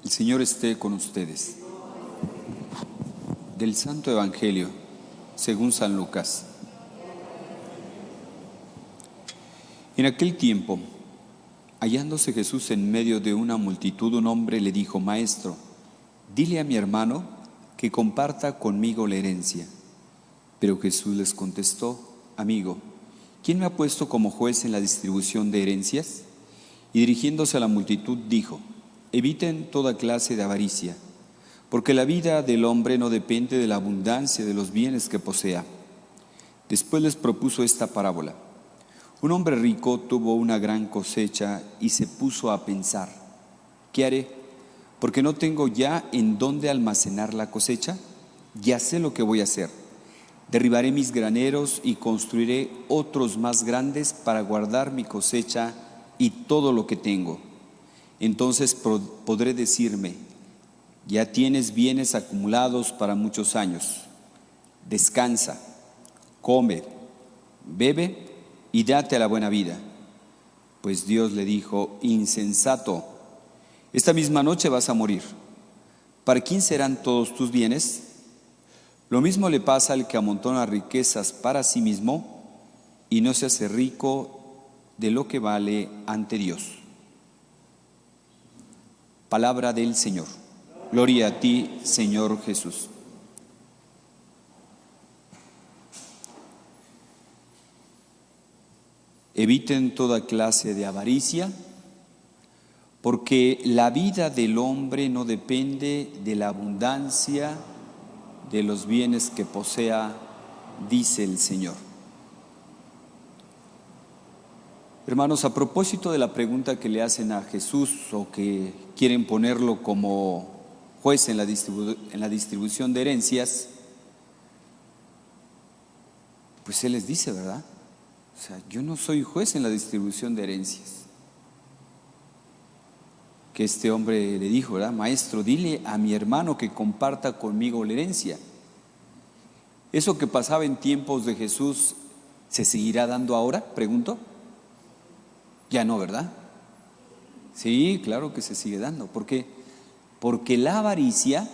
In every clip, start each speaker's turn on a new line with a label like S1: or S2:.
S1: El Señor esté con ustedes. Del Santo Evangelio, según San Lucas. En aquel tiempo, hallándose Jesús en medio de una multitud, un hombre le dijo: Maestro, dile a mi hermano que comparta conmigo la herencia. Pero Jesús les contestó: Amigo, ¿quién me ha puesto como juez en la distribución de herencias? Y dirigiéndose a la multitud dijo: Eviten toda clase de avaricia, porque la vida del hombre no depende de la abundancia de los bienes que posea. Después les propuso esta parábola. Un hombre rico tuvo una gran cosecha y se puso a pensar: ¿qué haré? Porque no tengo ya en dónde almacenar la cosecha. Ya sé lo que voy a hacer. Derribaré mis graneros y construiré otros más grandes para guardar mi cosecha y todo lo que tengo. Entonces podré decirme: ya tienes bienes acumulados para muchos años. Descansa, come, bebe y date a la buena vida. Pues Dios le dijo: insensato, esta misma noche vas a morir. ¿Para quién serán todos tus bienes? Lo mismo le pasa al que amontona riquezas para sí mismo y no se hace rico de lo que vale ante Dios. Palabra del Señor. Gloria a ti, Señor Jesús. Eviten toda clase de avaricia, porque la vida del hombre no depende de la abundancia de los bienes que posea, dice el Señor. Hermanos, a propósito de la pregunta que le hacen a Jesús, o que quieren ponerlo como juez en la distribución de herencias, pues Él les dice, ¿verdad? O sea, yo no soy juez en la distribución de herencias. Que este hombre le dijo, ¿verdad? Maestro, dile a mi hermano que comparta conmigo la herencia. ¿Eso que pasaba en tiempos de Jesús se seguirá dando ahora? Pregunto. Ya no, ¿verdad? Sí, claro que se sigue dando. ¿Por qué? Porque la avaricia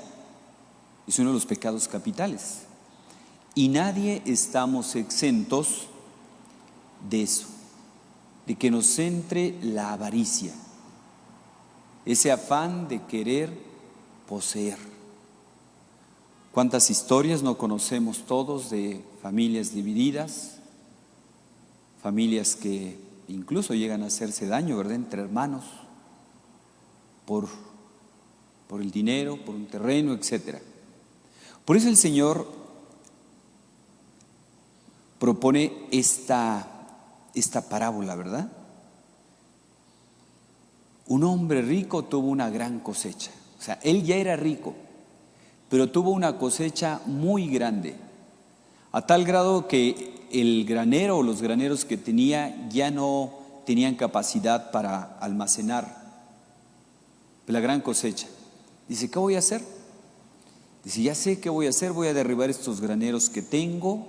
S1: es uno de los pecados capitales. Y nadie estamos exentos de eso, de que nos entre la avaricia, ese afán de querer poseer. ¿Cuántas historias no conocemos todos de familias divididas, familias que incluso llegan a hacerse daño, ¿verdad?, entre hermanos, por el dinero, por un terreno, etcétera? Por eso el Señor propone esta parábola, ¿verdad? Un hombre rico tuvo una gran cosecha. O sea, él ya era rico, pero tuvo una cosecha muy grande, a tal grado que el granero o los graneros que tenía ya no tenían capacidad para almacenar la gran cosecha. Dice: ¿qué voy a hacer? Dice: ya sé qué voy a hacer, voy a derribar estos graneros que tengo,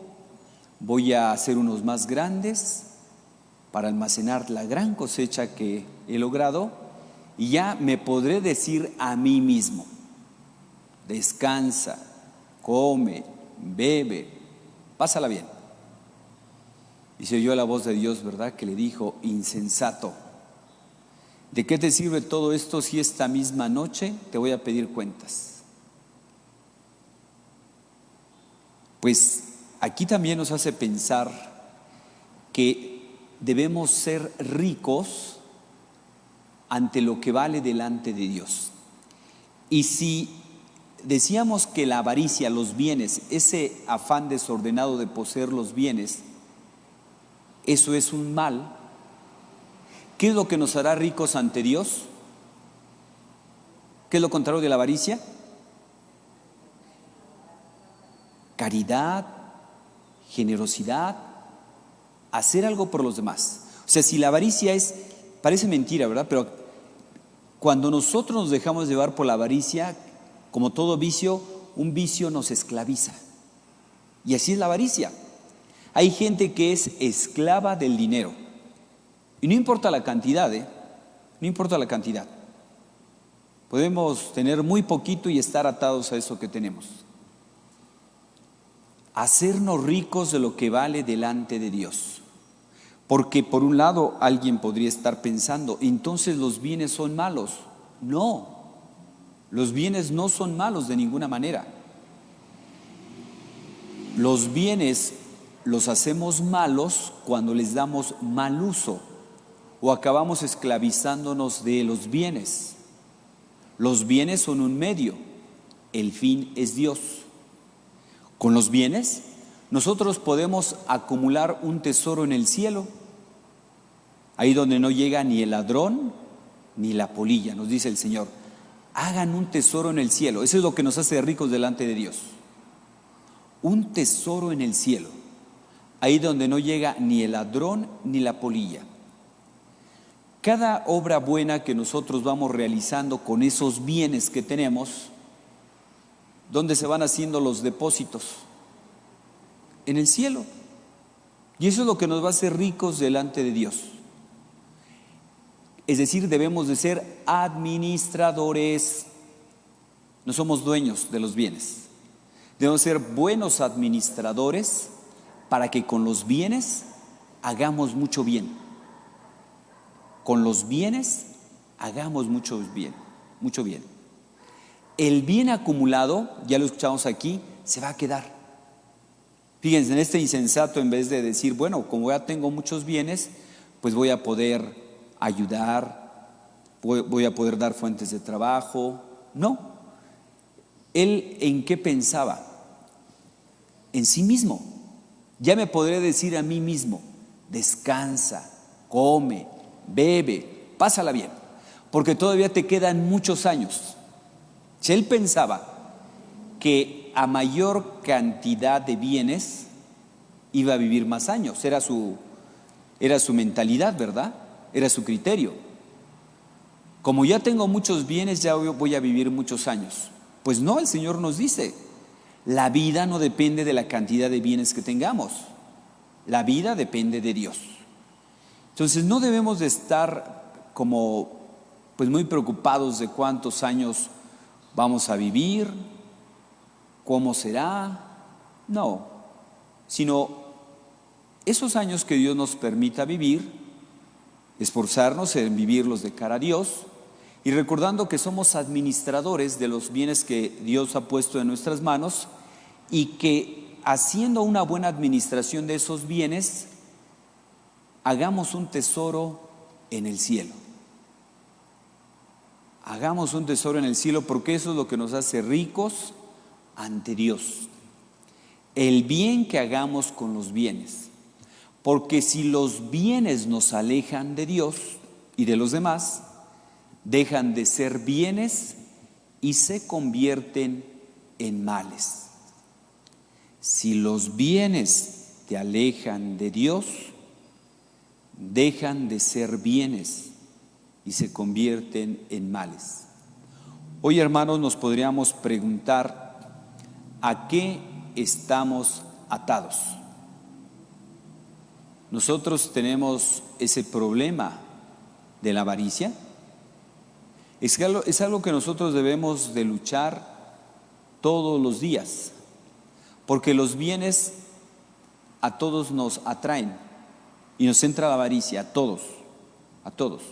S1: voy a hacer unos más grandes para almacenar la gran cosecha que he logrado, y ya me podré decir a mí mismo: descansa, come, bebe, pásala bien. Y se oyó la voz de Dios, ¿verdad?, que le dijo: insensato, ¿de qué te sirve todo esto si esta misma noche te voy a pedir cuentas? Pues aquí también nos hace pensar que debemos ser ricos ante lo que vale delante de Dios. Y si decíamos que la avaricia, los bienes, ese afán desordenado de poseer los bienes, eso es un mal, ¿qué es lo que nos hará ricos ante Dios? ¿Qué es lo contrario de la avaricia? Caridad, generosidad, hacer algo por los demás. O sea, si la avaricia parece mentira, ¿verdad? Pero cuando nosotros nos dejamos llevar por la avaricia, como todo vicio, un vicio nos esclaviza. Y así es la avaricia. Hay gente que es esclava del dinero. Y no importa la cantidad, no importa la cantidad. Podemos tener muy poquito y estar atados a eso que tenemos. Hacernos ricos de lo que vale delante de Dios. Porque por un lado alguien podría estar pensando, entonces los bienes son malos. No, los bienes no son malos de ninguna manera. Los bienes los hacemos malos cuando les damos mal uso o acabamos esclavizándonos de los bienes. Los bienes son un medio, el fin es Dios. Con los bienes, nosotros podemos acumular un tesoro en el cielo, ahí donde no llega ni el ladrón ni la polilla, nos dice el Señor. Hagan un tesoro en el cielo, eso es lo que nos hace ricos delante de Dios. Un tesoro en el cielo, ahí donde no llega ni el ladrón ni la polilla. Cada obra buena que nosotros vamos realizando con esos bienes que tenemos, ¿dónde se van haciendo los depósitos? En el cielo. Y eso es lo que nos va a hacer ricos delante de Dios. Es decir, debemos de ser administradores. No somos dueños de los bienes. Debemos ser buenos administradores para que con los bienes hagamos mucho bien. Con los bienes hagamos mucho bien, mucho bien. El bien acumulado, ya lo escuchamos aquí, se va a quedar. Fíjense, en este insensato, en vez de decir, bueno, como ya tengo muchos bienes, pues voy a poder ayudar, voy a poder dar fuentes de trabajo. No. Él, ¿en qué pensaba? En sí mismo. Ya me podré decir a mí mismo, descansa, come, bebe, pásala bien, porque todavía te quedan muchos años. Si él pensaba que a mayor cantidad de bienes iba a vivir más años, era su mentalidad, ¿verdad? Era su criterio. Como ya tengo muchos bienes, ya voy a vivir muchos años. Pues no, el Señor nos dice, la vida no depende de la cantidad de bienes que tengamos, la vida depende de Dios. Entonces no debemos de estar como pues muy preocupados de cuántos años vamos a vivir, cómo será, no, sino esos años que Dios nos permita vivir, esforzarnos en vivirlos de cara a Dios y recordando que somos administradores de los bienes que Dios ha puesto en nuestras manos y que haciendo una buena administración de esos bienes, hagamos un tesoro en el cielo. Hagamos un tesoro en el cielo porque eso es lo que nos hace ricos ante Dios. El bien que hagamos con los bienes. Porque si los bienes nos alejan de Dios y de los demás, dejan de ser bienes y se convierten en males. Si los bienes te alejan de Dios, dejan de ser bienes y se convierten en males. Hoy, hermanos, nos podríamos preguntar, ¿a qué estamos atados? Nosotros tenemos ese problema de la avaricia. Es algo que nosotros debemos de luchar todos los días, porque los bienes a todos nos atraen. Y nos entra la avaricia a todos, a todos.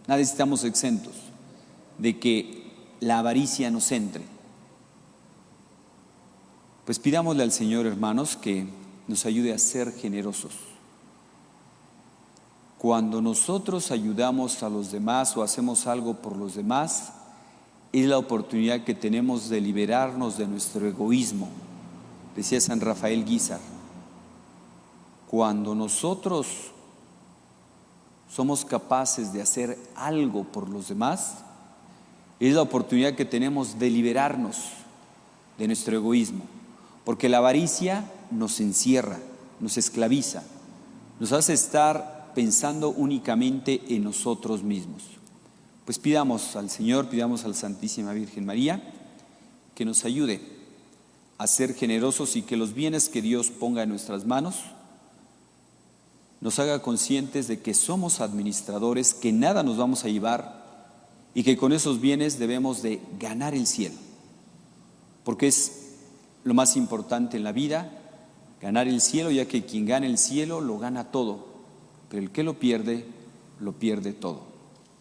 S1: Nadie estamos exentos de que la avaricia nos entre. Pues pidámosle al Señor, hermanos, que nos ayude a ser generosos. Cuando nosotros ayudamos a los demás o hacemos algo por los demás, es la oportunidad que tenemos de liberarnos de nuestro egoísmo. Decía San Rafael Guízar, cuando nosotros somos capaces de hacer algo por los demás, es la oportunidad que tenemos de liberarnos de nuestro egoísmo, porque la avaricia nos encierra, nos esclaviza, nos hace estar pensando únicamente en nosotros mismos. Pues pidamos al Señor, pidamos a la Santísima Virgen María que nos ayude a ser generosos y que los bienes que Dios ponga en nuestras manos nos haga conscientes de que somos administradores, que nada nos vamos a llevar y que con esos bienes debemos de ganar el cielo, porque es lo más importante en la vida, ganar el cielo, ya que quien gana el cielo lo gana todo, pero el que lo pierde todo.